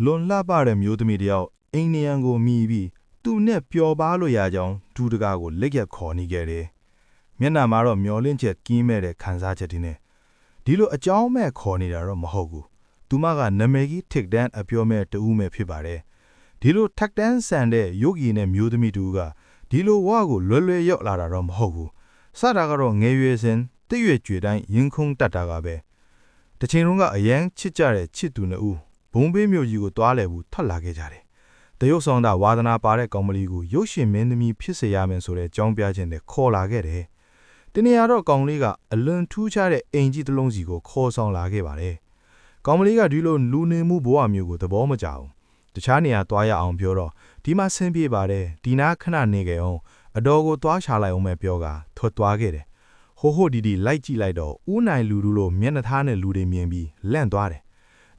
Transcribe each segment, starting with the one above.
လွန်လှပတဲ့မျိုးသမီးတယောက်အိမ်နေရန်ကိုမြည်ပြီးသူ့နဲ့ပျော်ပါလို့ရကြောင်းဒူတကာကိုလက်ရက်ခေါ်နေခဲ့တယ်။မျက်နှာမှာတော့မျောလင့်ချက်ကင်းမဲ့တဲ့ခံစားချက်တွေနဲ့ဒီလိုအကြောင်းမဲ့ခေါ်နေတာတော့မဟုတ်ဘူး။သူမကနာမည်ကြီးထိတ်တန်းအပြောမဲ့တူးမဲ့ဖြစ်ပါတယ်။ဒီလိုထက်တန်းဆန်တဲ့ယောဂီနဲ့မျိုးသမီးတူကဒီလိုဝါကိုလွယ်လွယ်ရောက်လာတာတော့မဟုတ်ဘူး။စတာကတော့ငယ်ရွယ်စဉ်တည့်ရွယ်ကြွေတိုင်းရင်ခုန်တက်တာကပဲ။တချိန်လုံးကအရန်ချစ်ကြတဲ့ချစ်သူနှစ်ဦးဘုံဘေးမျိုးကြီးကိုတွားလဲဘူးထွက်လာခဲ့ကြတယ်။တရုတ်ဆောင်တာဝါသနာပါတဲ့ကောင်မလေးကိုရုပ်ရှင်မင်းသမီးဖြစ်စေရမယ်ဆိုတဲ့ကြောင်းပြခြင်းနဲ့ခေါ်လာခဲ့တယ်။တနေ့တော့ကောင်လေးကအလွန်ထူးခြားတဲ့အိမ်ကြီးတစ်လုံးစီကိုခေါ်ဆောင်လာခဲ့ပါတယ်။ကောင်မလေးကဒီလိုလူနေမှုဘဝမျိုးကိုသဘောမကျဘူး။တခြားနေရာသွားရအောင်ပြောတော့ဒီမှာဆင်းပြေပါတယ်ဒီနာခဏနေကြအောင်အတော်ကိုသွားရှာလိုက်အောင်ပဲပြောကထွက်သွားခဲ့တယ်။ဟိုဒီလိုက်ကြည့်လိုက်တော့ဦးနိုင်လူတို့လိုမျက်နှာသားနဲ့လူတွေမြင်ပြီးလန့်သွားတယ်။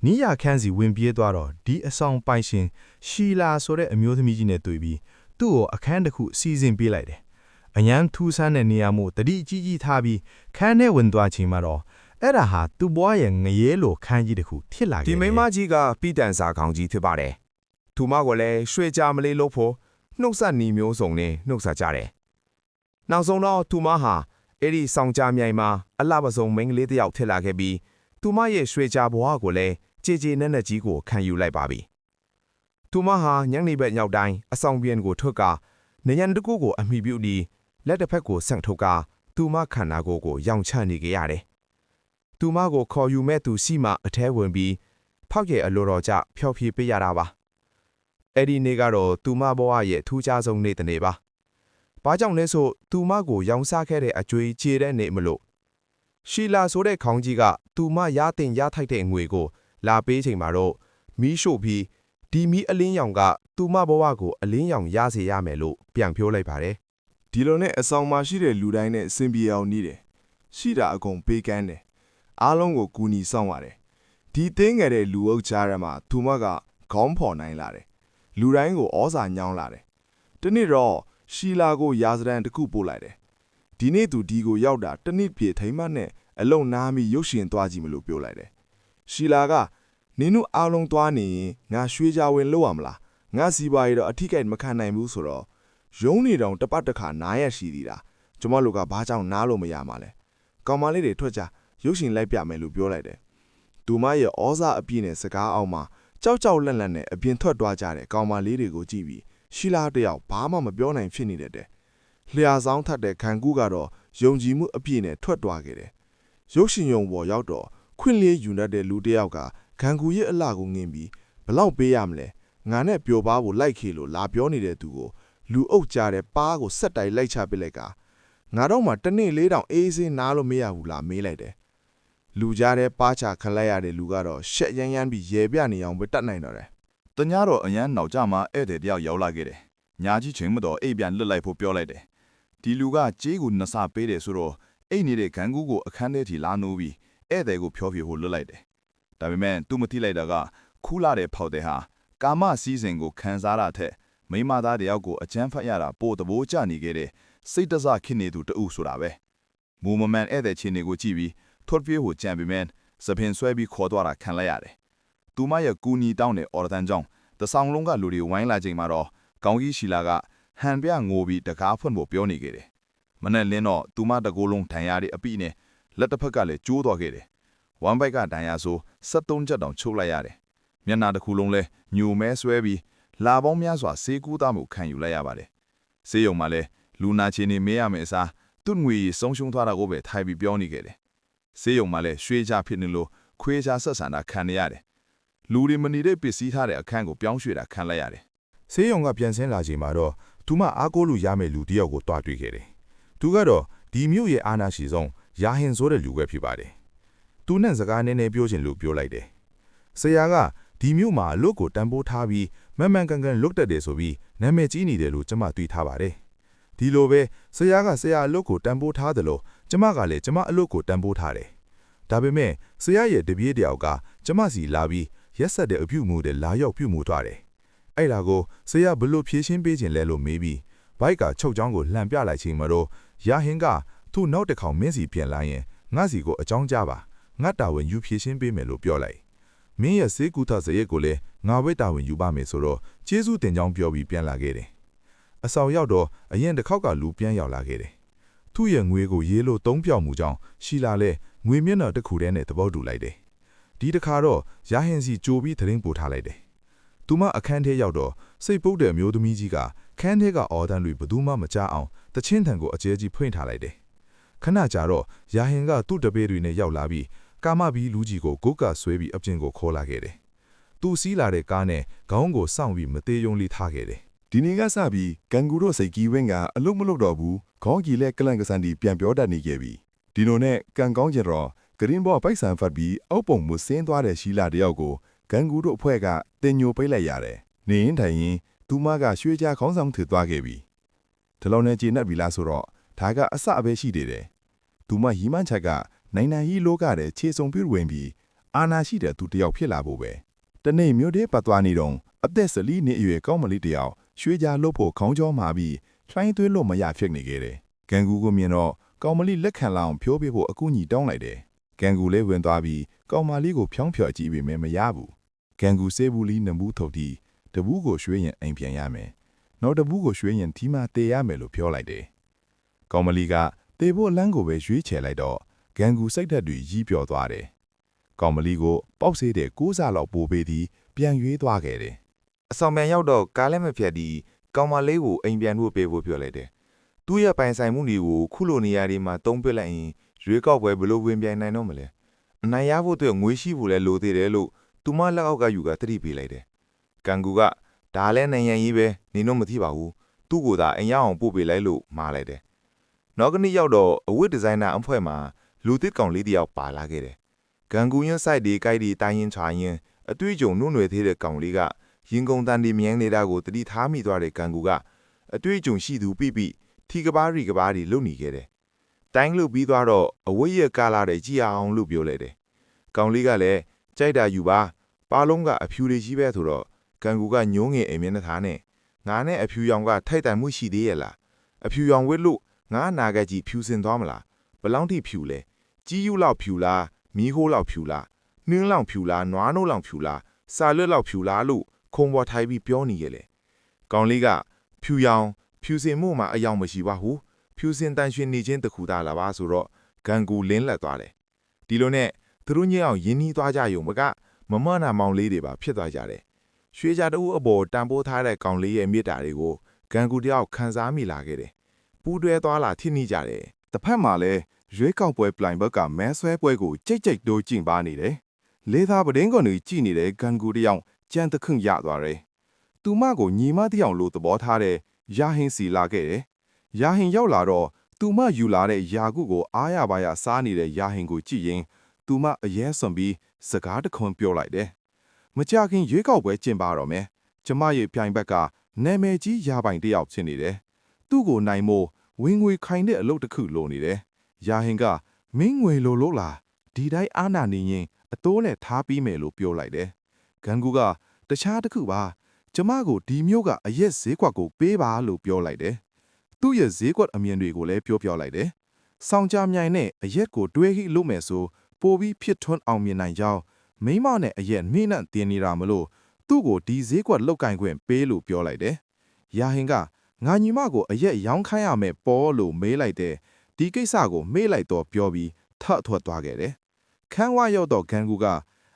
နီးရခန်းစီဝင်ပြေးသွားတော့ဒီအဆောင်ပိုင်ရှင်ရှီလာဆိုတဲ့အမျိုးသမီးကြီးနဲ့တွေ့ပြီးသူ့ကိုအခန်းတစ်ခုစီစဉ်ပေးလိုက်တယ်။အញ្ញမ်းထူးဆန်းတဲ့နေရာမို့တတိကြီးထားပြီးခန်းထဲဝင်သွားချိန်မှာတော့အဲ့ဒါဟာသူ့ဘွားရဲ့ငရဲလိုခန်းကြီးတစ်ခုဖြစ်လာခဲ့တယ်ဒီမိမကြီးကပြည်တန်စာခေါင်းကြီးဖြစ်ပါတယ်သူမကိုလည်းရွှေကြမလေးလို့ဖို့နှုတ်ဆက်နီမျိုးစုံနဲ့နှုတ်ဆက်ကြတယ်နောက်ဆုံးတော့သူမဟာအဲ့ဒီဆောင်ကြမြိုင်မှာအလှပစုံမိန်းကလေးတစ်ယောက်ထစ်လာခဲ့ပြီးသူမရဲ့ရွှေကြဘွားကိုလည်းကြေနက်နက်ကြီးကိုခံယူလိုက်ပါပြီသူမဟာညနေဘက်ရောက်တိုင်းအဆောင်ပြန်ကိုထွက်ကနေရန်တကူကိုအမိပြုပြီးလက်တစ်ဖက်ကိုဆန့်ထုတ်ကသူမခန္ဓာကိုယ်ကိုရောင်ချနေကြရတယ်သူမကိုခေါ်ယူမဲ့သူစီမအထဲဝင်ပြီးဖောက်ရဲ့အလိုတော်ကြဖျော်ဖြေပေးရတာပါအဲ့ဒီနေ့ကတော့သူမဘဝရဲ့ထူးခြားဆုံးနေ့တစ်နေ့ပါ။ဘာကြောင့်လဲဆိုသူမကိုရောင်စားခဲ့တဲ့အကျွေးခြေတဲ့နေမလို့ရှီလာဆိုတဲ့ခေါင်းကြီးကသူမရတင်ရထိုက်တဲ့ငွေကိုလာပေးချိန်မှာတော့မီးရှို့ပြီးဒီမီးအလင်းရောင်ကသူမဘဝကိုအလင်းရောင်ရစေရမယ်လို့ပြန်ပြောလိုက်ပါတယ်။ဒီလိုနဲ့အဆောင်မှာရှိတဲ့လူတိုင်းနဲ့အဆင်ပြေအောင်နေတယ်။ရှိတာအကုန်ပေးကမ်းတယ်။အားလုံးကိုကူညီဆောင်ပါတယ်။ဒီသိငယ်တဲ့လူအုပ်ကြားထဲမှာသူမကခေါင်းဖော်နိုင်လာတယ်။လူတိုင်းကိုဩဇာညောင်းလာတယ်။တနေ့တော့ရှီလာကိုရာဇဒန်တစ်ခုပို့လိုက်တယ်။ဒီနေ့သူဒီကိုရောက်တာတနစ်ပြေထိမ့်မနဲ့အလုံနားပြီးရုပ်ရှင်သွားကြည့်မလို့ပြောလိုက်တယ်။ရှီလာကနင်တို့အားလုံးသွားနေရင်ငါရွှေကြဝင်လို့ရမလား။ငါစီပါရီတော့အထိကိမခံနိုင်ဘူးဆိုတော့ရုံးနေတောင်တပတ်တစ်ခါနားရရှိသေးတာ။ကျမတို့ကဘာကြောင့်နားလို့မရမှာလဲ။ကောင်မလေးတွေထွက်ကြရုပ်ရှင်လိုက်ပြမယ်လို့ပြောလိုက်တယ်။သူမရဲ့ဩဇာအပြည့်နဲ့စကားအောင်မှာကြောက်လန့်နဲ့အပြင်ထွက်သွားကြတဲ့ကောင်မလေးတွေကိုကြည့်ပြီးရှီလာတယောက်ဘာမှမပြောနိုင်ဖြစ်နေတဲ့တဲ့လျှာဆောင်ထပ်တဲ့ခံကူးကတော့ယုံကြည်မှုအပြည့်နဲ့ထွက်သွားခဲ့တယ်ရုပ်ရှင်ရုံပေါ်ရောက်တော့ခွင့်လေးယူတတ်တဲ့လူတယောက်ကခံကူးရဲ့အလှကိုငင်းပြီးဘလောက်ပေးရမလဲငါနဲ့ပျော်ပါဖို့လိုက်ခေလို့လာပြောနေတဲ့သူကိုလူအုပ်ကြတဲ့ပါးကိုဆက်တိုင်လိုက်ချပစ်လိုက်ကငါတော့မှတနေ့၄တောင်အေးစင်းနားလို့မရဘူးလားမေးလိုက်တယ်လူကြားတဲ့ပါးချခလိုက်ရတဲ့လူကတော့ရှက်ရမ်းပြီးရေပြနေအောင်ပဲတတ်နိုင်တော့တယ်တ냐တော့အញ្ញမ်းနောက်ကြမှာဧည့်သည်တယောက်ရောက်လာခဲ့တယ်ညာကြီးချင်းမတော်အိပ်ပြန်လွတ်လိုက်ဖို့ပြောလိုက်တယ်ဒီလူကကြေးကိုနှစ်ဆပေးတယ်ဆိုတော့အိတ်နေတဲ့ခံကူးကိုအခန်းထဲထိလာနိုးပြီးဧည့်သည်ကိုဖျော်ဖြေဖို့လွတ်လိုက်တယ်ဒါပေမဲ့သူမသိလိုက်တာကခူးလာတဲ့ဖောက်တဲ့ဟာကာမစည်းစိမ်ကိုခံစားတာထက်မိမသားတယောက်ကိုအကျန်းဖတ်ရတာပို့တဘိုးကျနေခဲ့တဲ့စိတ်တစခင်းနေသူတူဆိုတာပဲမူမမန်ဧည့်သည်ချင်းတွေကိုကြည့်ပြီးထွတ်ပြေးကိုကြံပြီးမဲ့စပင်ဆွဲပြီးခေါ်သွားတာခံလိုက်ရတယ်သူမရဲ့ကူညီတောင်းတဲ့အော်ဒန်ကြောင့်တဆောင်လုံးကလူတွေဝိုင်းလာချိန်မှာတော့ကောင်းကြီးရှီလာကဟန်ပြငိုပြီးတကားဖွင့်ဖို့ပြောနေခဲ့တယ်မနဲ့လင်းတော့သူမတကိုယ်လုံးဒဏ်ရာတွေအပိနဲ့လက်တစ်ဖက်ကလည်းကျိုးသွားခဲ့တယ်ဝမ်ဘိုက်ကဒဏ်ရာဆို73ချက်တောင်ချုပ်လိုက်ရတယ်မျက်နှာတစ်ခုလုံးလဲညိုမဲဆွဲပြီးလာပေါင်းများစွာဆေးကူးသားမှုခံယူလိုက်ရပါတယ်ဆေးရုံမှာလဲလူနာချင်းနေမေးရမယ်အစားသူ့ငွေဆုံးရှုံးသွားတာကိုပဲထိုင်ပြီးပြောနေခဲ့တယ်ဆေးရုံမှာလဲရွှေချဖြစ်နေလို့ခွေးချဆက်ဆံတာခံနေရတယ်လူတွေမနေတဲ့ပစ္စည်းထားတဲ့အခန်းကိုပြောင်းရွှေ့တာခံလိုက်ရတယ်ဆေးရုံကပြန်ဆင်းလာချိန်မှာတော့သူမအားကိုးလို့ရမယ့်လူတယောက်ကိုတွားတွေ့ခဲ့တယ်သူကတော့ဒီမြို့ရဲ့အာဏာရှိဆုံးယာဟင်ဆိုတဲ့လူပဲဖြစ်ပါတယ်သူနဲ့စကားနည်းနည်းပြောချင်လို့ပြောလိုက်တယ်ဆရာကဒီမြို့မှာအလုပ်ကိုတန်ဖိုးထားပြီးမှန်ကန်လုတ်တက်တယ်ဆိုပြီးနာမည်ကြီးနေတယ်လို့ကျမသိထားပါတယ်ဒီလိုပဲဆရာကဆရာအလုပ်ကိုတန်ဖိုးထားတယ်လို့ကျမကလည်းကျမအလုပ်ကိုတန်ဖိုးထားတယ်ဒါပေမဲ့ဆရာရဲ့တပည့်တယောက်ကကျမစီလာပြီးရက်ဆက်တဲ့အပြုမှုတွေလာရောက်ပြုမှုသွားတယ်အဲ့ဒါကိုဆရာဘလို့ဖြေရှင်းပေးခြင်းလဲလို့မေးပြီးဘိုက်ကချုပ်ချောင်းကိုလှန်ပြလိုက်ချိန်မှာတော့ယာဟင်ကသူ့နောက်တစ်ခေါင်မင်းစီပြန်လာရင်ငါစီကိုအကြောင်းကြားပါငါတာဝန်ယူဖြေရှင်းပေးမယ်လို့ပြောလိုက်မင်းရဲ့စေကူထစရိတ်ကိုလည်း ငါဝိတ်တာဝင်ယူပါမယ်ဆိုတော့ကျေးဇူးတင်ကြောင်းပြောပြီးပြန်လာခဲ့တယ်အဆောင်ရောက်တော့အရင်တစ်ခေါက်ကလူပြန်ရောက်လာခဲ့တယ်သူ့ရဲ့ငွေကိုရေးလို့သုံးပြောက်မှုကြောင့်ရှီလာလဲငွေမျက်နှာတစ်ခုတည်းနဲ့သဘောတူလိုက်တယ်ဒီတစ်ခါတော့ရဟင်စီကြိုပြီးသတင်းပို့ထားလိုက်တယ်သူမအခန်းထဲရောက်တော့စိတ်ပုတ်တဲ့မျိုးသမီးကြီးကခန်းထဲကအော်တန်တွေဘယ်သူမှမကြားအောင်တချင်းထန်ကိုအကျဲကြီးဖွင့်ထားလိုက်တယ်ခဏကြာတော့ရာဟင်ကသူ့တပည့်တွေနဲ့ရောက်လာပြီးကာမဘီလူကြီးကိုဂုတ်ကဆွဲပြီးအပြင်ကိုခေါ်လာခဲ့တယ်သူစီးလာတဲ့ကားနဲ့ခေါင်းကိုစောင့်ပြီးမသေးယုံလေးထားခဲ့တယ် ဒီနေ့ကစပြီးကန်ဂူတို့စိတ်ကြီးဝင်းကအလုတ်မလုတ်တော့ဘူးခေါင်းကြီးလဲကလန့်ကစန်တီပြန်ပြောတတ်နေခဲ့ပြီဒီလိုနဲ့ကန်ကောင်းကျင်တော့ဂရင်းဘော့ပိုက်ဆံဖတ်ပြီးအောက်ပုံမဆင်းသွားတဲ့ရှီလာတယောက်ကိုကန်ဂူတို့အဖွဲ့ကတင်ညိုပိတ်လိုက်ရတယ်နေရင်ထိုင်ရင်သူမကရွှေချခေါင်းဆောင်ထူသွားခဲ့ပြီဒီလိုနဲ့ကျေနပ်ပြီလားဆိုတော့ဒါကအစအပဲရှိသေးတယ်သူမရီမန်းချက်ကနိုင်ဟီလောကတဲ့ခြေစုံပြည့်ဝင်ပြီးအာနာရှိတဲ့သူတယောက်ဖြစ်လာဖို့ပဲတနေ့မြို့သေးပတ်သွားနေတော့အသက်စလီနေအရွယ်ကောင်းမလေးတယောက်ရွှေကြားလို့ဖို့ခေါင်းကြောမှာပြီးလှိုင်းသွေးလို့မရဖြစ်နေခဲ့တယ်။ကန်ဂူကိုမြင်တော့ကောင်မလေးလက်ခံလောင်ဖြိုးပြဖို့အကူအညီတောင်းလိုက်တယ်။ကန်ဂူလေးဝင်သွားပြီးကောင်မလေးကိုဖြောင်းဖြော်ကြည့်ပေမဲ့မရဘူး။ကန်ဂူစေဘူးလီနဘူးထုတ်တီတဘူးကိုရွှေရင်အိမ်ပြန်ရမယ်။နောက်တဘူးကိုရွှေရင်ဒီမှာတေရမယ်လို့ပြောလိုက်တယ်။ကောင်မလေးကတေဖို့လမ်းကိုပဲရွှေချယ်လိုက်တော့ကန်ဂူစိတ်ဓာတ်တွေကြီးပြော်သွားတယ်။ကောင်မလေးကိုပေါက်စေးတဲ့6စားလောက်ပိုးပေးပြီးပြန်ရွေးသွားခဲ့တယ်။ အဆောင်ပြန်ရောက်တော့ကားလည်းမဖြတ်ဒီကောင်မလေးကိုအိမ်ပြန်ဖို့ပေးဖို့ပြောလိုက်တယ်။သူ့ရဲ့ပိုင်ဆိုင်မှုတွေကိုခုလိုနေရာတွေမှာတုံးပစ်လိုက်ရင်ရွေးကောက်ပွဲဘလို့ဝင်ပြိုင်နိုင်တော့မလဲ။အနိုင်ရဖို့အတွက်ငွေရှိဖို့လည်းလိုသေးတယ်လို့သူမလက်အောက်ကယူကတတိပေးလိုက်တယ်။ကန်ဂူကဒါလည်းနိုင်ရန်ကြီးပဲနေတော့မသိပါဘူး။သူ့ကိုသာအိမ်ရအောင်ပို့ပေးလိုက်လို့မှားလိုက်တယ်။နောက်ကနေ့ရောက်တော့အဝတ်ဒီဇိုင်နာအဖွဲ့မှာလူသစ်ကောင်လေးတယောက်ပါလာခဲ့တယ်။ကန်ဂူရင်စိုက်ဒီကိုက်ဒီတိုင်းရင်ချာရင်အတွေ့အကြုံနှုတ်နွယ်သေးတဲ့ကောင်လေးကရင်ကုန်တန်ဒီမြန်းနေတာကိုတတိထားမိသွားတဲ့ကန်ဂူကအတွေ့အကြုံရှိသူပြပြထီကဘာရီကဘာရီလုံနေခဲ့တယ်။တိုင်းလို့ပြီးသွားတော့အဝိရကာလာတဲ့ကြည်အောင်လို့ပြောလိုက်တယ်။ကောင်လေးကလည်းကြိုက်တာယူပါပါလုံးကအဖြူလေးကြီးပဲဆိုတော့ကန်ဂူကညိုးငယ်အိမ်မျက်နှာသားနဲ့ငါနဲ့အဖြူရောင်ကထိုက်တန်မှုရှိသေးရဲ့လားအဖြူရောင်ဝစ်လို့ငါနာခဲ့ကြီးဖြူစင်သွားမလားဘလောင်းထိဖြူလဲကြီးယူလောက်ဖြူလားမီးဟိုးလောက်ဖြူလားနှင်းလောက်ဖြူလားနွားနိုးလောက်ဖြူလားစာလွတ်လောက်ဖြူလားလို့ခုံပေါ်ထိုင်ပြီးပြောနေခဲ့လေကောင်လေးကဖြူရောင်ဖြူစင်မှုမှာအယောင်မရှိပါဘူးဖြူစင်တန်ရွှင်နေခြင်းတခုသာလာပါဆိုတော့ဂန်ကူလင်းလက်သွားတယ်ဒီလိုနဲ့သူတို့ညအောင်ရင်းနှီးသွားကြယုံမကမမနာမောင်လေးတွေပါဖြစ်သွားကြတယ်ရွှေကြတူအပေါ်တန်ဖိုးထားတဲ့ကောင်လေးရဲ့မြစ်တာတွေကိုဂန်ကူတယောက်ခံစားမိလာခဲ့တယ်ပူးတွဲသွားလာထိနှိကြတယ် တစ်ဖက်မှာလည်းရွေးကောက်ပွဲပလိုင်ဘက်ကမဲဆွဲပွဲကိုကြိတ်ကြိတ်တိုးကျင့်ပါနေတယ်။လေသာပဒင်းကွန်တွေကြည်နေတဲ့ဂန်ဂူတယောက်ကြံတခွင့်ရသွားတယ်။သူမကိုညီမတယောက်လိုသဘောထားတဲ့ယာဟင်စီလာခဲ့တယ်။ယာဟင်ရောက်လာတော့သူမယူလာတဲ့ယာကုကိုအားရပါရစားနေတဲ့ယာဟင်ကိုကြည့်ရင်သူမအရဲစွန်ပြီးစကားတခွန်းပြောလိုက်တယ်။မကြခင်ရွေးကောက်ပွဲကျင့်ပါတော့မယ်။ကျမရဲ့ပြိုင်ဘက်ကနာမည်ကြီးယာပိုင်တယောက်ဖြစ်နေတယ်။သူ့ကိုနိုင်မို့ဝင်ငွေခိုင်တဲ့အလုပ်တစ်ခုလိုနေတယ်။ယာဟင်ကမင်းငွေလိုလို့လားဒီတိုင်းအားနာနေရင်အတိုးနဲ့ထားပြီးမယ်လို့ပြောလိုက်တယ်။ဂန်ဂူကတခြားတစ်ခုပါကျမကိုဒီမျိုးကအရက်ဈေးကွက်ကိုပေးပါလို့ပြောလိုက်တယ်။သူ့ရဲ့ဈေးကွက်အမြင်တွေကိုလည်းပြောလိုက်တယ်။ဆောင်းကြမြိုင်နဲ့အရက်ကိုတွဲခိလို့မယ်ဆိုပိုပြီးဖြစ်ထွန်းအောင်မြင်နိုင်ကြောင်းမိမနဲ့အရက်နှိမ့်နှံ့တင်နေတာမလို့သူ့ကိုဒီဈေးကွက်လောက်ကင်ခွင့်ပေးလို့ပြောလိုက်တယ်။ယာဟင်ကငါညီမကိုအရက်ရောင်းခိုင်းရမယ်ပေါ်လို့မေးလိုက်တဲ့ဒီကိစ္စကိုမေးလိုက်တော့ပြောပြီးထထွက်သွားခဲ့တယ်ခန်းဝရောက်တော့ဂန်ဂူက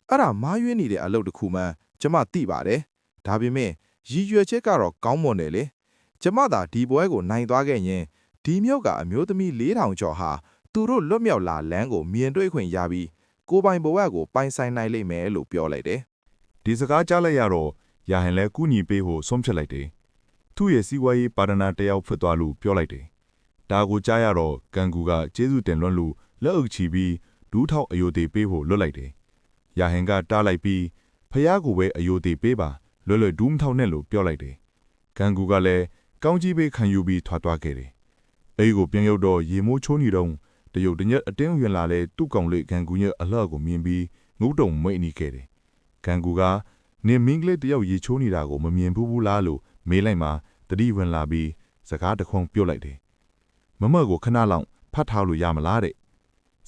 အဲ့ဒါမားရွေးနေတဲ့အလုပ်တစ်ခုမှကျမသိပါတယ်ဒါပေမဲ့ရည်ရွယ်ချက်ကတော့ကောင်းမွန်တယ်လေကျမသာဒီပွဲကိုနိုင်သွားခဲ့ရင်ဒီမြို့ကအမျိုးသမီး4000ကျော်ဟာသူတို့လွတ်မြောက်လာလမ်းကိုမြင်တွေ့ခွင့်ရပြီးကိုပိုင်ဘဝကိုပိုင်ဆိုင်နိုင်လိမ့်မယ်လို့ပြောလိုက်တယ်ဒီစကားကြားလိုက်ရတော့ယာဟင်လည်းကုညီပေးဖို့ဆုံးဖြတ်လိုက်တယ်သူ့ရဲ့စီးပွားရေးပါဒနာတယောက်ဖြစ်သွားလို့ပြောလိုက်တယ်ဒါကိုကြားရတော့ကန်ကူကကျေးဇူးတင်လွန်းလို့လက်အုပ်ချီပြီးဒူးထောက်အယိုသေးပေးဖို့လွတ်လိုက်တယ်ယာဟင်ကတားလိုက်ပြီးဖះကိုပဲအယိုသေးပေးပါလွတ်ဒူးမထောက်နဲ့လို့ပြောလိုက်တယ်ကန်ကူကလည်းကောင်းကြီးပေးခံယူပြီးထွက်သွားခဲ့တယ်အဲ့ကိုပြန်ရောက်တော့ရေမိုးချိုးနေတော့တရုတ်တညက်အတင်းဝင်လာတဲ့သူ့ကောင်လေးကန်ကူရဲ့အလှကိုမြင်ပြီးငုတ်တုံမိတ်နေခဲ့တယ်ကန်ကူကနေမင်းကလေးတယောက်ရေချိုးနေတာကိုမမြင်ဘူးလားလို့မေးလိုက်မှတတိဝင်လာပြီးစကားတခွန်းပြုတ်လိုက်တယ်မမကိုခဏလောက်ဖတ်ထားလို့ရမလားတဲ့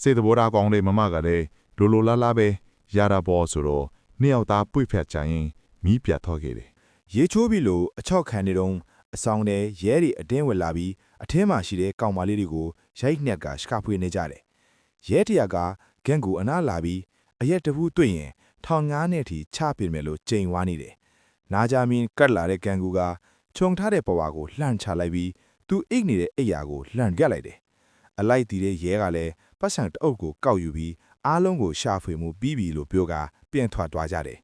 စေတဘောသားကောင်းတဲ့မမကလည်းလိုလိုလားလားပဲရတာပေါ်ဆိုတော့နှစ်ယောက်သားပွေ့ဖြတ်ချင် မီးပြတ်ထွက်ခဲ့တယ် ရေချိုးပြီလို့အချော့ခံနေတော့အဆောင်ထဲရဲတွေအတင်းဝင်လာပြီးအထင်းမှရှိတဲ့ကောင်မလေးတွေကိုရိုက်နှက်ကရှကာဖွေနေကြတယ်ရဲတရာကဂန်ကူအနားလာပြီးအရက်တပူးတွေ့ရင်ထောင်ငားနဲ့ထိချပြစ်မယ်လို့ကြိမ်ဝါနေတယ်နာကြမင်းကတ်လာတဲ့ဂန်ကူကခြုံထားတဲ့ပဝါကိုလှန့်ချလိုက်ပြီးသူအိတ်နေတဲ့အိယာကိုလှန့်ကက်လိုက်တယ်အလိုက်တီးတဲ့ရဲကလည်းပတ်စံတအုပ်ကိုကောက်ယူပြီးအားလုံးကိုရှာဖွေမှုပြီးပြီလို့ပြောကပြန်ထွက်သွားကြတယ်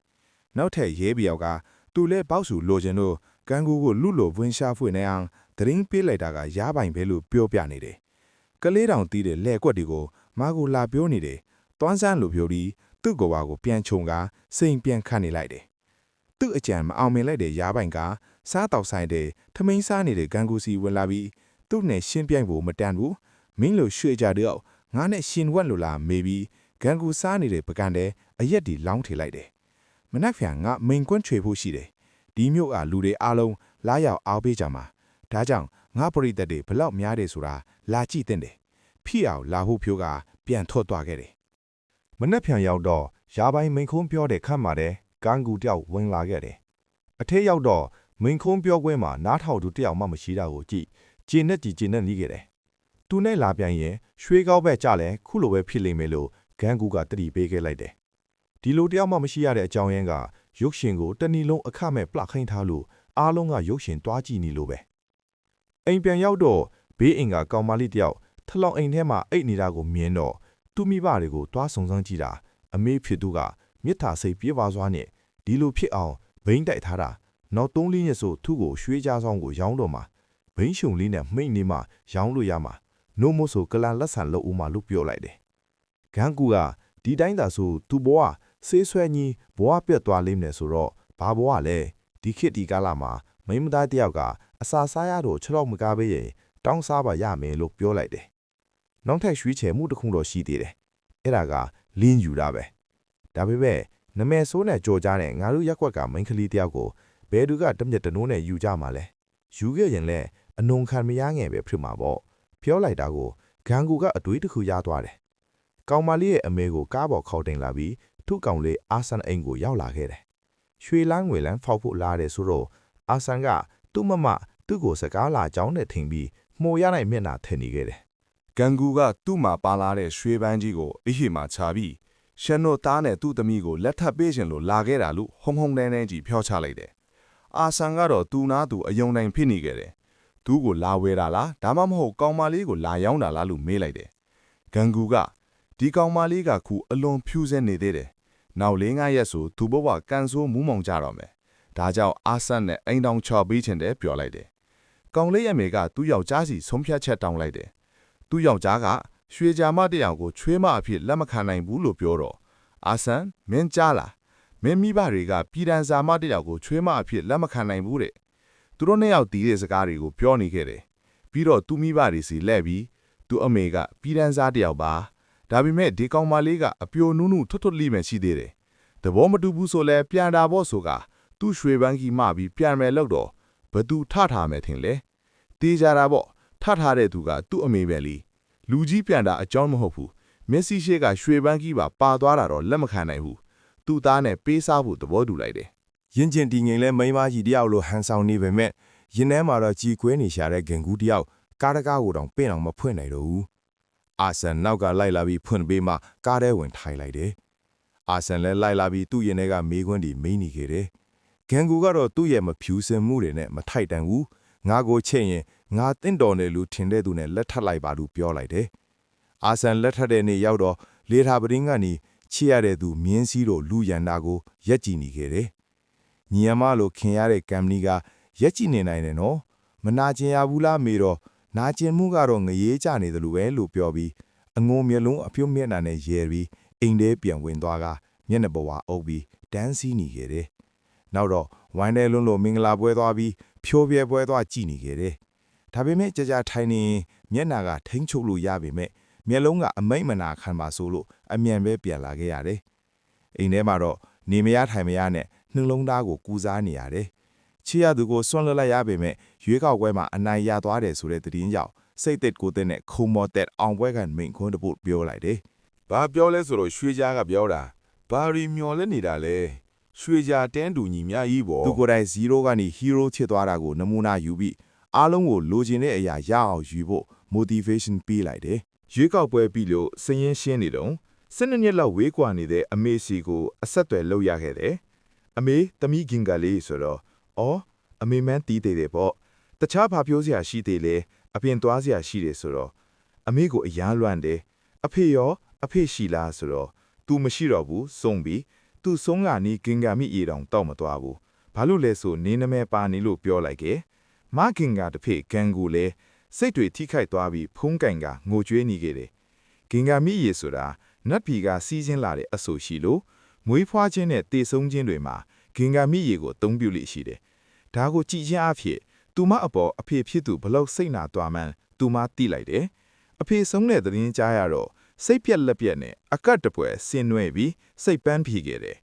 နောက်ထပ်ရဲပြောက်ကသူလဲပေါက်စုလိုချင်လို့ဂန်ကူကိုလူလိုဝင်ရှာဖွေနေအောင်ဒရင်းပေးလိုက်တာကရားပိုင်ပဲလို့ပြောပြနေတယ်ကလေးတောင်တီးတဲ့လဲကွက်တွေကိုမာကိုလာပြောနေတယ်တွန်းဆန်းလို့ပြောပြီးသူ့ကိုယ်ဝါကိုပြန်ချုံကစိန်ပြန်ခတ်နေလိုက်တယ်သူ့အကြံမအောင်မြင်လိုက်တဲ့ရားပိုင်ကစားတောက်ဆိုင်တဲ့ထမင်းစားနေတဲ့ဂန်ကူစီဝင်လာပြီးသူ့နဲ့ရှင်းပြိုင်ဖို့မတန်ဘူးမင်းလိုရွှေကြတော့ငါနဲ့ရှင်ဝက်လိုလာမေးပြီးဂန်ကူစားနေတဲ့ပကံတဲ့အရက်ဒီလောင်းထေလိုက်တယ်မနက်ဖြန်ငါမိန်ကွန်းချွေဖို့ရှိတယ်ဒီမျိုးကလူတွေအားလုံးလာရောက်အားပေးကြမှာဒါကြောင့်ငါပရိသတ်တွေဘလောက်များတယ်ဆိုတာလာကြည့်တဲ့တယ်ဖိအောင်လာဖို့ဖြိုးကပြန်ထွက်သွားခဲ့တယ် မနှက်ဖြန်ရောက်တော့ရာပိုင်းမိန်ခုံးပြောတဲ့ခန့်မှာတဲ့ဂန်ကူတယောက်ဝင်လာခဲ့တယ်အထက်ရောက်တော့မိန်ခုံးပြောခွင့်မှာနားထောင်သူတယောက်မှမရှိတာကိုကြည့်ဂျင်းနဲ့ဂျင်းနဲ့နီးခဲ့တယ်သူနဲ့လာပြန်ရင်ရွှေကောက်ဘက်ကြလဲခုလိုပဲဖြစ်လိမ့်မယ်လို့ဂန်ကူကတတိပေးခဲ့လိုက်တယ်ဒီလိုတယောက်မှမရှိရတဲ့အကြောင်းရင်းကရုပ်ရှင်ကိုတဏီလုံးအခမဲ့ပလခိုင်းထားလို့အားလုံးကရုပ်ရှင်တွားကြည့်နေလို့ပဲအိမ်ပြန်ရောက်တော့ဘေးအိမ်ကကောင်မလေးတယောက်ထလောင်အိမ်ထဲမှာအိတ်နေတာကိုမြင်တော့သူမိဘတွေကိုတွားဆုံစမ်းကြည့်တာအမေဖြစ်သူကမြစ်ထာစိတ်ပြေးပါစွာနဲ့ဒီလိုဖြစ်အောင်ဘိန်းတိုက်ထားတာနောက်3လရက်ဆိုသူ့ကိုရွှေကြားဆောင်ကိုရောင်းတော့မှာဘိန်းရှုံလေးနဲ့မှိတ်နေမှရောင်းလို့ရမှာနို့မို့ဆိုကလန်လက်ဆန်လို့ဦးမလို့ပြောလိုက်တယ်ဂန်ကူကဒီတိုင်းသာဆိုသူ့ဘဝဆေးဆွဲကြီးဘဝပြတ်သွားလိမ့်မယ်ဆိုတော့ဘာဘဝလဲဒီခေတ်ဒီကာလမှာမိမသားတယောက်ကအစာစားရတော့ခြေတော့မကားပဲရင်တောင်းစားပါရမယ်လို့ပြောလိုက်တယ်နောက်ထပ်ရွှေချယ်မှုတစ်ခုတော့ရှိသေးတယ်အဲ့ဒါကလင်းယူတာပဲဒါပေမဲ့နမဲဆိုးနဲ့ကြော်ကြားတဲ့ငါတို့ရက်ကွက်ကမိန်းကလေးတယောက်ကိုဘယ်သူကတမျက်တနိုးနဲ့ယူကြမှာလဲယူခဲ့ရင်လည်းအနုံခံမရငယ်ပဲဖြစ်မှာပေါ့ပြောလိုက်တာကိုဂန်ကူကအတွေးတစ်ခုရသွားတယ်ကောင်မလေးရဲ့အမေကိုကားပေါ်ခေါက်တင်လာပြီးသူ့ကောင်လေးအာဆန်အိမ်ကိုရောက်လာခဲ့တယ်ရွှေလန်းငွေလန်းဖောက်ဖို့လာတယ်ဆိုတော့အာဆန်ကသူ့မမသူ့ကိုစကားလာကြောင်းနဲ့ထင်ပြီးမှုရနိုင်မျက်နှာထင်နေခဲ့တယ် ဂန်ကူကသူ့မှာပါလာတဲ့ရွှေပန်းကြီးကိုအဟိမှာချပြီးရှန်နိုသားနဲ့သူ့သမီးကိုလက်ထပ်ပေးခြင်းလို့လာခဲ့တာလို့ဟုံဟုံတန်းတန်းကြီးဖြောချလိုက်တယ်အာဆန်ကတော့သူ့နာသူအယုံတိုင်းဖြစ်နေခဲ့တယ်သူ့ကိုလာဝဲတာလားဒါမှမဟုတ်ကောင်မလေးကိုလာရောင်းတာလားလို့မေးလိုက်တယ်ဂန်ကူကဒီကောင်မလေးကခုအလွန်ဖြူးစဲနေသေးတယ်နောက်4-5ရက်ဆိုသူ့ဘဝကန်ဆိုးမူးမောင်ကြတော့မယ်ဒါကြောင့်အာဆန်နဲ့အိမ်တောင်ချော်ပေးခြင်းတဲ့ပြောလိုက်တယ်ကောင်လေးရဲ့မိကသူ့ယောက်ျားစီဆုံးဖြတ်ချက်တောင်းလိုက်တယ်သူ့ယောက်ျားကရွှေကြာမတယောက်ကိုချွေးမအဖြစ်လက်မခံနိုင်ဘူးလို့ပြောတော့အာဆန်မင်းကြားလားမင်းမိဘတွေကပြည်တန်စာမတယောက်ကိုချွေးမအဖြစ်လက်မခံနိုင်ဘူးတဲ့သူတို့နှစ်ယောက်တီးတဲ့စကားတွေကိုပြောနေခဲ့တယ်ပြီးတော့သူ့မိဘတွေစီလဲပြီးသူ့အမေကပြည်တန်စာတယောက်ပါဒါပေမဲ့ဒီကောင်မလေးကအပြိုနုနုထွတ်ထွတ်လိမဲ့ရှိသေးတယ်တဘောမတူဘူးဆိုလဲပြန်တာပေါ့ဆိုကသူ့ရွှေပန်းကြီးမှပြီးပြန်မယ်လို့တော့ဘသူထထားမယ်ထင်လဲတေးကြတာပေါ့ထထားတဲ့သူကသူ့အမေပဲလीလူကြီးပြန်တာအကြောင်းမဟုတ်ဘူးမျက်စိရှိကရွှေပန်းကြီးပါသွားတာတော့လက်မခံနိုင်ဘူးသူ့သားနဲ့ပေးစားဖို့သဘောတူလိုက်တယ်ရင်ကျင်တီငင်လဲမိန်းမကြီးတယောက်လိုဟန်ဆောင်နေပေမဲ့ရင်ထဲမှာတော့ကြီးကွဲနေရှာတဲ့ဂင်ကူတယောက်ကားတကားကိုတောင်ပင့်အောင်မဖွင့်နိုင်တော့ဘူးအာဆန်နောက်ကလိုက်လာပြီးဖွင့်ပေးမှကားထဲဝင်ထိုင်လိုက်တယ်အာဆန်လည်းလိုက်လာပြီးသူ့ရင်ထဲကမေးခွန်းတွေမေးနေခဲ့တယ်ဂင်ကူကတော့သူ့ရဲ့မဖြူစင်မှုတွေနဲ့မထိုက်တန်ဘူးငါကိုချက်ရင်ငါတင့်တော်နေလူထင်တဲ့သူနဲ့လက်ထပ်လိုက်ပါလို့ပြောလိုက်တယ်အာဆန်လက်ထပ်တဲ့နေ့ရောက်တော့လေထာပရင်းကနေချစ်ရတဲ့သူမြင်းစည်းတို့လူရန်တာကိုရက်ကြည့်နေခဲ့တယ်ညီအမလိုခင်ရတဲ့ကမ်နီကရက်ကြည့်နေနိုင်တယ်နော်မနာကျင်ရဘူးလားမေတော့နာကျင်မှုကတော့ငရေးကြနေတယ်လို့ပဲလို့ပြောပြီးအငုံမျက်လုံးအပြုံးမျက်နှာနဲ့ရဲပြီးအိမ်ထဲပြန်ဝင်သွားကမျက်နှာပေါ်ဝါအုပ်ပြီးတန်းစီနေခဲ့တယ်နောက်တော့ဝိုင်းထဲလုံးလို့မင်္ဂလာပွဲသွားပြီးဖြိုးပြဲပွဲသွားကြည့်နေခဲ့တယ်ဒါပေမဲ့ကြာထိုင်နေမျက်နှာကထိမ့်ချုပ်လို့ရပေမဲ့မျက်လုံးကအမိတ်မနာခံပါဆိုလို့အမြန်ပဲပြန်လာခဲ့ရတယ်အိမ်ထဲမှာတော့နေမရထိုင်မရနဲ့နှလုံးသားကိုကူစားနေရတယ်ချစ်ရသူကိုစွန့်လွတ်လိုက်ရပေမဲ့ရွေးကောက်ပွဲမှာအနိုင်ရသွားတယ်ဆိုတဲ့သတင်းကြောင့်စိတ်သက်ကိုယ်သက်နဲ့ခုံမော်သက်အောင်ပွဲကမိန်ခွန်းတပုတ်ပြောလိုက်တယ်ဘာပြောလဲဆိုတော့ရွှေကြားကပြောတာဘာရီမျော်လဲနေတာလဲ ရွှေကြာတန်းတူညီမျှကြီးပေါ့ သူကိုယ်တိုင်0ကနေ hero ဖြစ်သွားတာကိုနမူနာယူပြီးအားလုံးကိုလိုချင်တဲ့အရာရအောင်ယူဖို့ motivation ပေးလိုက်တယ် ရွေးကောက်ပွဲပြီးလို့စည်ရင်ရှင်းနေတော့12နှစ်လောက်ဝေးကွာနေတဲ့အမေစီကိုအဆက်အသွယ်လုပ်ရခဲ့တယ်အမေသမီးဂင်္ဂလေးဆိုတော့အော်အမေမန်းတီးသေးတယ်ပေါ့တခြားဘာပြောစရာရှိသေးလဲအပြင်သွားစရာရှိတယ်ဆိုတော့အမေကိုအရန်လွမ်းတယ်အဖေရောအဖေရှိလားဆိုတော့ तू မရှိတော့ဘူးစုံပြီး तू ဆုံးကနီးဂင်္ဂမိအေတောင်တောက်မသွားဘူးဘာလို့လဲဆိုနင်းနမဲပါနေလို့ပြောလိုက်ကေမဂင်္ဂတဖေဂန်ကိုလေစိတ်တွေထိခိုက်သွားပြီးဖုံးကန်ကငိုကြွေးနေခဲ့တယ်ဂင်္ဂမိအေဆိုတာနတ်ပြည်ကစီးစင်းလာတဲ့အဆိုရှိလို့မွေးဖွားခြင်းနဲ့တေဆုံးခြင်းတွေမှာဂင်္ဂမိအေကိုအသုံးပြုလိရှိတယ်ဒါကိုကြည်ချင်းအဖြစ်သူမအပေါ်အဖေဖြစ်သူဘလောက်စိတ်နာသွားမှန်းသူမသိလိုက်တယ်အဖေဆုံးတဲ့သတင်းကြားရတော့စိတ်ပြက်လက်ပြက်နဲ့အကတ်တပွဲဆင်းနွဲပြီးစိတ်ပန်းဖြေခဲ့တယ်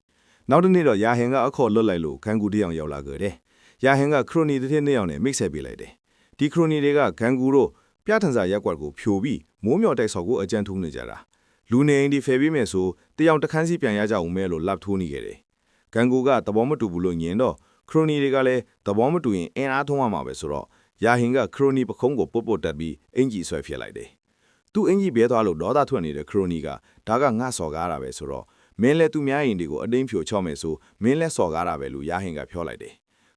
နောက်တစ်နေ့တော့ယာဟင်ကအခေါ်လွတ်လိုက်လို့ဂန်ဂူတယောက်ရောက်လာခဲ့တယ်။ယာဟင်ကခရိုနီတစ်ထည့်နှစ်ယောက်နဲ့မိတ်ဆက်ပေးလိုက်တယ်။ဒီခရိုနီတွေကဂန်ဂူတို့ပြထန်စာရက်ကွက်ကိုဖြိုပြီးမိုးမျောတိုက်ဆောက်ကိုအကြံထိုးနေကြတာ။လူနေအိမ်ဒီဖယ်ပြီးမယ်ဆိုတယောက်တစ်ခန်းစီပြန်ရကြအောင်မဲလို့လပ်ထိုးနေခဲ့တယ်။ဂန်ဂူကသဘောမတူဘူးလို့ညင်တော့ခရိုနီတွေကလည်းသဘောမတူရင်အင်အားထုံးရမှာပဲဆိုတော့ယာဟင်ကခရိုနီပခုံးကိုပုတ်ပုတ်တက်ပြီးအင်ကြီးဆွဲဖြစ်လိုက်တယ်။သူ့အင်ကြီးဘဲသွားလို့ဒေါသထွက်နေတဲ့ခရိုနီကဒါကငါ့စော်ကားတာပဲဆိုတော့မင်းလည်းသူများရင်တွေကိုအတိမ်ဖြိုချော့မယ်ဆိုမင်းလည်းစော်ကားတာပဲလို့ယာဟင်ကပြောလိုက်တယ်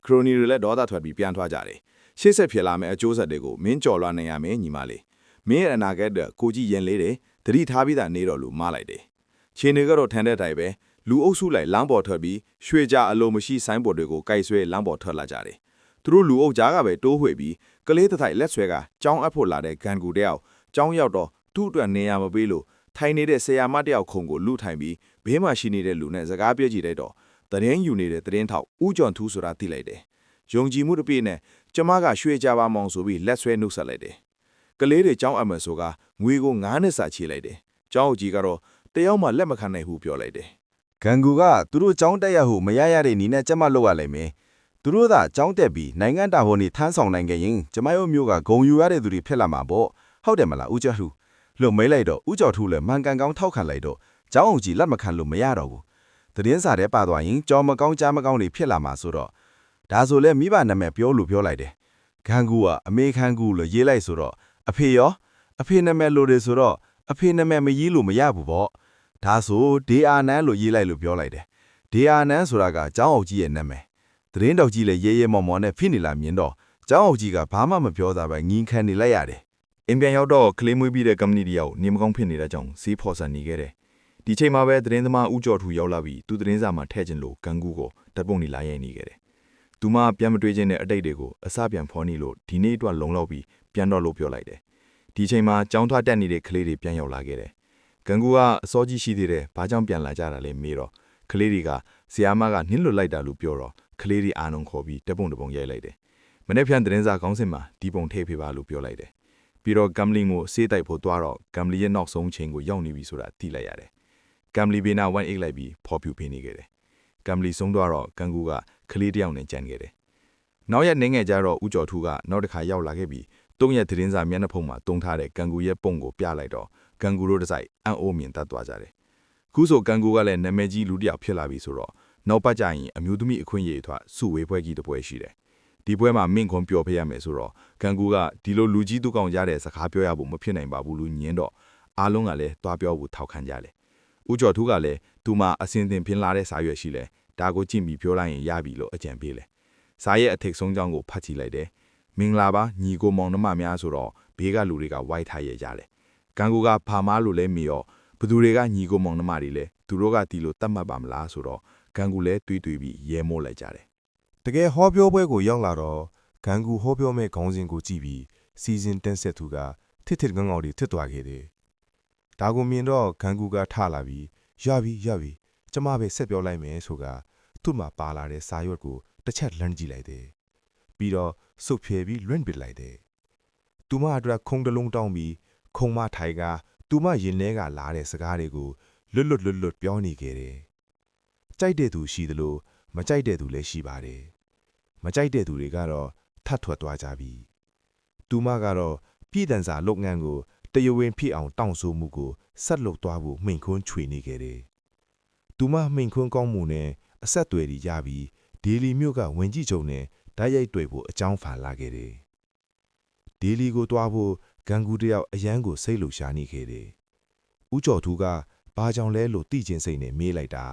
ခရိုနီတွေလည်းဒေါသထွက်ပြီးပြန်ထွက်ကြတယ်ရှေ့ဆက်ဖြစ်လာမယ့်အကျိုးဆက်တွေကိုမင်းကြော်လွှမ်းနိုင်ရမယ်ညီမလေးမင်းရဲ့အနာဂတ်ကိုကြည့်ရင်လေးတယ်တတိထားပြီးသားနေတော့လို့မလိုက်တယ်ရှင်တွေကတော့ထန်တဲ့တိုင်ပဲလူအုပ်စုလိုက်လမ်းပေါ်ထွက်ပြီးရွှေကြအလိုမရှိဆိုင်းပေါ်တွေကိုကိုက်ဆွဲလမ်းပေါ်ထွက်လာကြတယ်သူတို့လူအုပ်ကြားကပဲတိုးဝှေ့ပြီးကလေးတစ်ထိုင်လက်ဆွဲကကြောင်းအပ်ဖို့လာတဲ့ဂန်ကူတယောက်ကြောင်းရောက်တော့သူ့အတွက်နေရာမပေးလို့ထိုင်နေတဲ့ဆရာမတယောက်ခုံကိုလူထိုင်ပြီးဘေးမှာရှိနေတဲ့လူနဲ့စကားပြောကြည့်လိုက်တော့သတင်းယူနေတဲ့သတင်းထောက်ဦးကျော်ထူးဆိုတာသိလိုက်တယ်။ယုံကြည်မှုတစ်ပြည့်နဲ့ကျမကရွှေကြပါမောင်ဆိုပြီးလက်ဆွဲနှုတ်ဆက်လိုက်တယ်။ကလေးတွေကြောင်းအပ်မယ်ဆိုကငွေကို9နှစ်စာချေလိုက်တယ်။ကျောင်းအုပ်ကြီးကတော့တယောက်မှလက်မခံနိုင်ဘူးပြောလိုက်တယ် ဂန်ဂူကသူတို့ကြောင်းတက်ရဟုမရရတဲ့နီနဲ့ကြက်မလုပ်ရလိမ့်မယ်သူတို့သာကြောင်းတက်ပြီးနိုင်ငံတာဝန်တွေထမ်းဆောင်နိုင်ခဲ့ရင်ကျမတို့မျိုးကဂုံယူရတဲ့သူတွေဖြစ်လာမှာပေါ့ဟုတ်တယ်မလားဦးကျော်ထူးလွတ်မေးလိုက်တော့ဦးကျော်ထူးလည်းမှန်ကန်ကောင်းထောက်ခံလိုက်တော့ကျောင်းအုပ်ကြီးလက်မခံလို့မရတော့ဘူးသတင်းစာထဲပါသွားရင်ကြောင်မကောင်းကြားမကောင်းတွေဖြစ်လာမှာဆိုတော့ဒါဆိုလဲမိဘနာမည်ပြောလို့ပြောလိုက်တယ်ဂန်ဂူကအမေခန်ဂူလို့ရေးလိုက်ဆိုတော့အဖေရောအဖေနာမည်လို့တွေဆိုတော့အဖေနာမည်မရေးလို့မရဘူးပေါ့ဒါဆိုဒေအာနန်းလို့ရေးလိုက်လို့ပြောလိုက်တယ်ဒေအာနန်းဆိုတာကကျောင်းအုပ်ကြီးရဲ့နာမည်သတင်းတောက်ကြီးလည်းရဲရဲမော်မော်နဲ့ဖိနေလာမြင်တော့ကျောင်းအုပ်ကြီးကဘာမှမပြောတာပဲငင်းခံနေလိုက်ရတယ်အင်ပြန်ရောက်တော့ကလေးမွေးပြီးတဲ့ကမ္ပဏီတယောက်နေမကောင်းဖြစ်နေတာကြောင့်ဈေးဖော်ဆန်နေခဲ့တယ်ဒီချိန်မှာပဲသတင်းသမားဦးကျော်ထူရောက်လာပြီးသူသတင်းစာမှာထည့်ခြင်းလို့ဂန်ဂူကိုဓာတ်ပုံတွေလာရိုက်နေခဲ့တယ်သူမပြန်မတွေးခြင်းတဲ့အတိတ်တွေကိုအစပြန်ဖော်နေလို့ဒီနေ့အတွက်လုံလောက်ပြီးပြန်တော့လို့ပြောလိုက်တယ်ဒီချိန်မှာကြောင်းထွားတက်နေတဲ့ကလေးတွေပြန်ရောက်လာခဲ့တယ်ဂန်ဂူကအစောကြီးရှိသေးတယ်ဘာကြောင့်ပြန်လာကြတာလဲမေးတော့ကလေးတွေကဆရာမကနှင်းလွတ်လိုက်တာလို့ပြောတော့ကလေးတွေအာနုံခေါ်ပြီးတပုံရိုက်လိုက်တယ်မနေ့ဖြန်သတင်းစာခေါင်းစဉ်မှာဒီပုံထည့်ပေးပါလို့ပြောလိုက်တယ်ပြီးတော့ကမ်လီကိုစေးတိုက်ဖို့တွားတော့ကမ်လီရဲ့နောက်ဆုံးချိန်ကိုရောက်နေပြီဆိုတာသိလိုက်ရတယ်ကမ်လီဘေနာဝိုင်းအိတ်လိုက်ပြီးဖော်ပြပေးနေခဲ့တယ်ကမ်လီဆုံးသွားတော့ဂန်ဂူကကလေးတယောက်နဲ့ကြံခဲ့တယ်နောက်ရက်နေငယ်ကြတော့ဦးကျော်ထူးကနောက်တစ်ခါရောက်လာခဲ့ပြီးတုံးရက်သတင်းစာမျက်နှာဖုံးမှာတုံးထားတဲ့ဂန်ဂူရဲ့ပုံကိုပြလိုက်တော့ဂန်ဂူတို့တစ်စိုက်အံ့အိုးမြင်တတ်သွားကြတယ်ခုဆိုဂန်ဂူကလည်းနာမည်ကြီးလူတစ်ယောက်ဖြစ်လာပြီဆိုတော့နောက်ပတ်ကြရင်အမျိုးသမီးအခွင့်အရေးအတွက်စုဝေးပွဲကြီးတစ်ပွဲရှိတယ်ဒီပွဲမှာမင့်ခွန်ပျော်ဖရရမယ်ဆိုတော့ဂန်ဂူကဒီလိုလူကြီးသူကောင်ရတဲ့စကားပြောရဖို့မဖြစ်နိုင်ပါဘူးလို့ညင်းတော့အားလုံးကလည်းတွားပြောဖို့ထောက်ခံကြတယ်ဦးကျော်ထူးကလည်းသူမှအစင်သင်ပြင်းလာတဲ့စာရွက်ရှိလဲဒါကိုကြည့်ပြီးပြောလိုက်ရင်ရပြီလို့အကြံပေးတယ်စာရဲ့အထိတ်ဆုံးကြောင်းကိုဖတ်ကြည့်လိုက်တယ်မင်္ဂလာပါညီကိုမောင်နှမများဆိုတော့ဘေးကလူတွေကဝိုက်ထားရကြတယ်ဂန်ဂူကဖာမားလို့လဲမီရောဘသူတွေကညီကိုမောင်နှမတွေလဲသူတို့ကဒီလိုတတ်မှတ်ပါမလားဆိုတော့ဂန်ဂူလဲတွေးပြီးရဲမိုးလိုက်ကြတယ်တကယ်ဟောပြောပွဲကိုရောက်လာတော့ဂန်ဂူဟောပြောမဲ့ခေါင်းစဉ်ကိုကြည့်ပြီးစီစဉ်တက်ဆက်သူကထစ်ငေါတွေထစ်သွားခဲ့တယ်ဒါကိုမြင်တော့ဂန်ဂူကထလာပြီးရပြီကျမပဲဆက်ပြောလိုက်မယ်ဆိုကသူ့မှာပါလာတဲ့စာရွက်ကိုတစ်ချက်လှမ်းကြည့်လိုက်တယ်ပြီးတော့စုပ်ဖြဲပြီးလွင့်ပစ်လိုက်တယ်သူမအတွက်ခုံတလုံးတောင်းပြီးခုံမထိုင်ကသူမရင်ထဲကလာတဲ့စကားတွေကိုလွတ်ပြောနေခဲ့တယ်ကြိုက်တဲ့သူရှိသလိုမကြိုက်တဲ့သူလည်းရှိပါတယ်မကြိုက်တဲ့သူတွေကတော့ထပ်ထွက်သွားကြပြီသူမကတော့ပြည်တန်စာလုပ်ငန်းကိုတရဝင်းဖြစ်အောင်တောင်းဆိုမှုကိုဆက်လုပ်သွားဖို့မိန့်ခွန်းချွေနေခဲ့တယ်သူမမိန့်ခွန်းကောင်းမှုနဲ့ အဆက်အသွယ်တွေရပြီးဒေလီမြို့ကဝင်ကြီးချုပ်နဲ့တိုက်ရိုက်တွေ့ဖို့အကြောင်းဖန်လာခဲ့တယ်။ဒေလီကိုတွားဖို့ဂန်ဂူတယောက်အရန်ကိုစိတ်လှုပ်ရှားနေခဲ့တယ်။ဦးကျော်သူကဘာကြောင့်လဲလို့သိကျင်စိတ်နဲ့မေးလိုက်တာ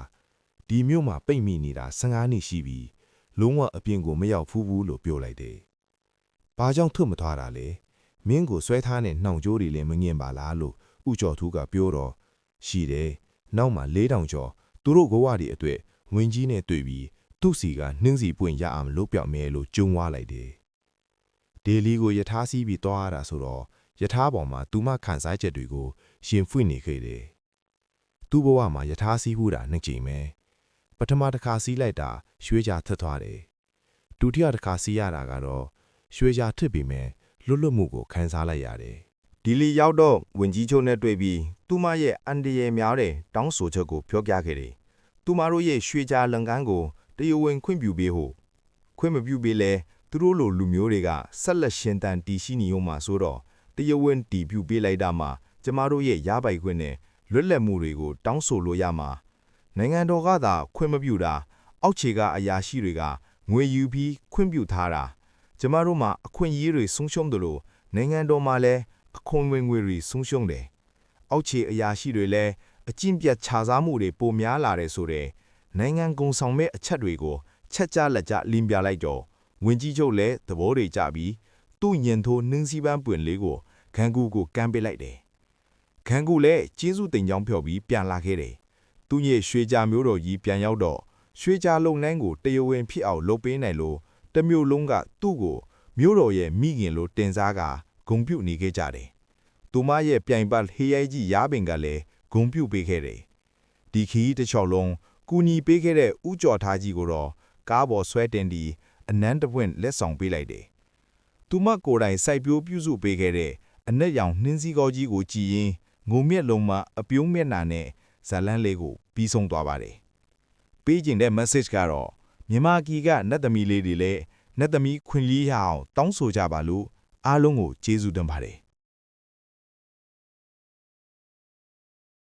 ဒီမြို့မှာပိတ်မိနေတာ15နှစ်ရှိပြီလုံးဝအပြင်ကိုမရောက်ဘူးလို့ပြောလိုက်တယ်။ဘာကြောင့်ထွက်မသွားတာလဲမင်းကိုဆွဲထားတဲ့နှောင်ကြိုးတွေလည်းမငင်ပါလားလို့ဦးကျော်သူကပြောတော့ရှိတယ်နောက်မှာ4000ကျော်သူတို့ကဝတွေအတွက်ဝင်းကြီးနဲ့တွေ့ပြီးသူ့စီကနှင်းစီပွင့်ရအောင်လုပ်ပြောက်မယ်လို့ကြုံဝါလိုက်တယ်။ဒေလီကိုယထာစီးပြီးသွားရတာဆိုတော့ယထာပေါ်မှာသူမခံစားချက်တွေကိုရှင်ဖွင့်နေခဲ့တယ်။သူ့ဘဝမှာယထာစီးမှုတာနှစ်ကြိမ်ပဲပထမတစ်ခါစီးလိုက်တာရွှေကြာထက်သွားတယ်။ဒုတိယတစ်ခါစီးရတာကတော့ရွှေကြာထစ်ပြီးမဲ့လွတ်လွတ်မှုကိုခံစားလိုက်ရတယ်။ ဒီလီရောက်တော့ဝင်ကြီးချုပ်နဲ့တွေ့ပြီးသူမရဲ့အန်ဒီရဲ့များတဲ့တောင်းဆိုချက်ကိုပြောပြခဲ့တယ်။သူမတို့ရဲ့ရွှေကြာလန်ကန်းကိုတရားဝင်ခွင့်ပြုပေးဖို့ခွင့်မပြုပေးလဲသူတို့လိုလူမျိုးတွေကဆက်လက်ရှင်တန်တီရှိနေုံမှာဆိုတော့တရားဝင်တီးပြုပေးလိုက်တာမှကျမတို့ရဲ့ရပိုက်ခွင့်နဲ့လွတ်လပ်မှုတွေကိုတောင်းဆိုလို့ရမှာနိုင်ငံတော်ကသာခွင့်မပြုတာအောက်ခြေကအရာရှိတွေကငွေယူပြီးခွင့်ပြုထားတာကျမတို့မှာအခွင့်အရေးတွေဆုံးရှုံးတယ်လို့နိုင်ငံတော်မှာလည်းအခွန်ဝင်ငွေတွေဆုံးရှုံးတယ်အောက်ခြေအရာရှိတွေလည်းအကျင့်ပြတ်ခြားစားမှုတွေပိုများလာတယ်ဆိုတဲ့နိုင်ငံကုန်ဆောင်မဲ့အချက်တွေကိုချက်ကြလက်ကြလင်းပြလိုက်တော့ဝင်ကြီးချုပ်လည်းသဘောတွေကြပြီးသူ့ညင်ထိုးနှင်းစည်းပန်းပွင့်လေးကိုခန်းကူကိုကမ်းပေးလိုက်တယ်ခန်းကူလည်းကျေးဇူးတင်ကြောင်းပြောပြီးပြန်လာခဲ့တယ်သူ့ရဲ့ရွှေကြာမျိုးတော်ကြီးပြန်ရောက်တော့ရွှေကြာလုံနှန်းကိုတရားဝင်ဖြစ်အောင်လုပ်ပေးနိုင်လို့တမျိုးလုံးကသူ့ကိုမျိုးတော်ရဲ့မိခင်လိုတင်စားကဂုံပြုတ်နေခဲ့ကြတယ်သူမရဲ့ပြိုင်ပတ်ဟေးရိုက်ကြီးရားပင်ကလည်းဂုံပြုတ်ပေးခဲ့တယ်ဒီခီးတစ်ချောင်းလုံးကူညီပေးခဲ့တဲ့ဥကျော်ထားကြီးကိုတော့ကားပေါ်ဆွဲတင်ပြီးအနန်းတပွင့်လက်ဆောင်ပေးလိုက်တယ်သူမကိုယ်တိုင်စိုက်ပျိုးပြုစုပေးခဲ့တဲ့အနက်ရောင်နှင်းစည်းကောကြီးကိုကြည်ရင်ငုံမျက်လုံးမှာအပြုံးမျက်နှာနဲ့ဇလန်းလေးကိုပြီးဆုံးသွားပါတယ်ပေးကျင်တဲ့ message ကတော့မြန်မာပြည်ကနတ်သမီးလေးတွေလည်းနတ်သမီးခွင့်လီရအောင်တောင်းဆိုကြပါလို့အားလုံးကိုကျေးဇူးတင်ပါတယ်